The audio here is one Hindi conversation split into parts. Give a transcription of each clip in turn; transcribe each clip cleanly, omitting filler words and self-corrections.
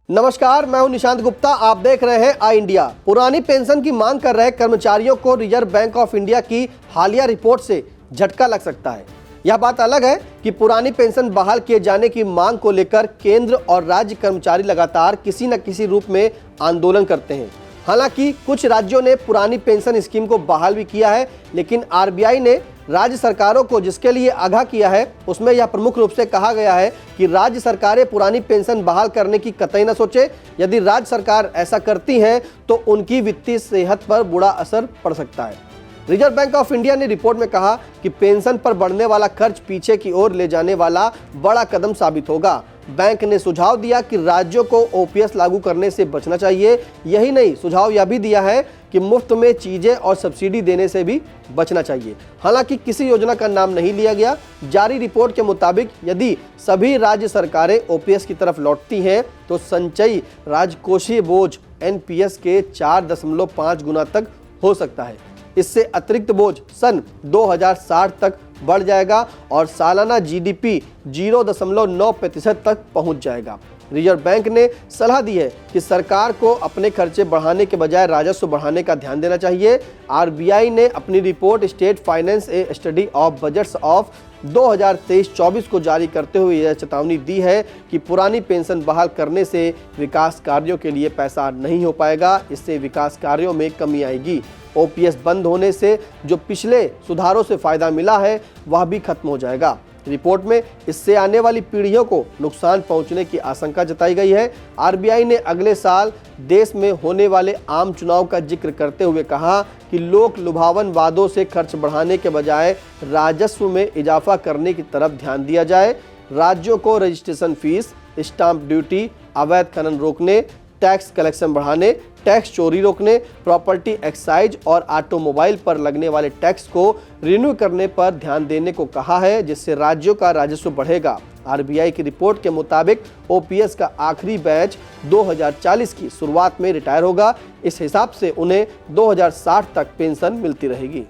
नमस्कार, मैं हूं निशांत गुप्ता। आप देख रहे हैं आई इंडिया। पुरानी पेंशन की मांग कर रहे कर्मचारियों को रिजर्व बैंक ऑफ इंडिया की हालिया रिपोर्ट से झटका लग सकता है। यह बात अलग है कि पुरानी पेंशन बहाल किए जाने की मांग को लेकर केंद्र और राज्य कर्मचारी लगातार किसी न किसी रूप में आंदोलन करते हैं। हालांकि कुछ राज्यों ने पुरानी पेंशन स्कीम को बहाल भी किया है, लेकिन आरबीआई ने राज्य सरकारों को जिसके लिए आगाह किया है, उसमें यह प्रमुख रूप से कहा गया है कि राज्य सरकारें पुरानी पेंशन बहाल करने की कतई न सोचे। यदि राज्य सरकार ऐसा करती हैं तो उनकी वित्तीय सेहत पर बुरा असर पड़ सकता है। रिजर्व बैंक ऑफ इंडिया ने रिपोर्ट में कहा कि पेंशन पर बढ़ने वाला खर्च पीछे की ओर ले जाने वाला बड़ा कदम साबित होगा। बैंक ने सुझाव दिया कि राज्यों को ओपीएस लागू करने से बचना चाहिए। यही नहीं, सुझाव यह भी दिया है कि मुफ्त में चीजें और सब्सिडी देने से भी बचना चाहिए। हालांकि किसी योजना का नाम नहीं लिया गया। जारी रिपोर्ट के मुताबिक यदि सभी राज्य सरकारें ओपीएस की तरफ लौटती हैं तो संचयी राजकोषीय बोझ एनपीएस के 4.5 गुना तक हो सकता है। इससे अतिरिक्त बोझ सन 2060 तक बढ़ जाएगा और सालाना जीडीपी 0.9% तक पहुंच जाएगा। रिजर्व बैंक ने सलाह दी है कि सरकार को अपने खर्चे बढ़ाने के बजाय राजस्व बढ़ाने का ध्यान देना चाहिए। आरबीआई ने अपनी report state finance A study of budgets of 2023-24 को जारी करते हुए यह चेतावनी दी है कि पुरानी पेंशन बहाल करने से विकास कार्यों के लिए पैसा नहीं हो पाएगा। इससे विकास कार्यों में कमी आएगी। ओपीएस बंद होने से जो पिछले सुधारों से फायदा मिला है वह भी खत्म हो जाएगा। रिपोर्ट में इससे आने वाली पीढ़ियों को नुकसान पहुंचने की आशंका जताई गई है। आरबीआई ने अगले साल देश में होने वाले आम चुनाव का जिक्र करते हुए कहा कि लोक लुभावन वादों से खर्च बढ़ाने के बजाय राजस्व में इजाफा करने की तरफ ध्यान दिया जाए। राज्यों को रजिस्ट्रेशन फीस, स्टाम्प ड्यूटी, अवैध खनन रोकने, टैक्स कलेक्शन बढ़ाने, टैक्स चोरी रोकने, प्रॉपर्टी एक्साइज और ऑटोमोबाइल पर लगने वाले टैक्स को रिन्यू करने पर ध्यान देने को कहा है, जिससे राज्यों का राजस्व बढ़ेगा। आरबीआई की रिपोर्ट के मुताबिक ओपीएस का आखिरी बैच 2040 की शुरुआत में रिटायर होगा। इस हिसाब से उन्हें 2060 तक पेंशन मिलती रहेगी।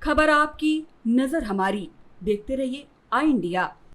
खबर आपकी, नजर हमारी। देखते रहिए आई इंडिया।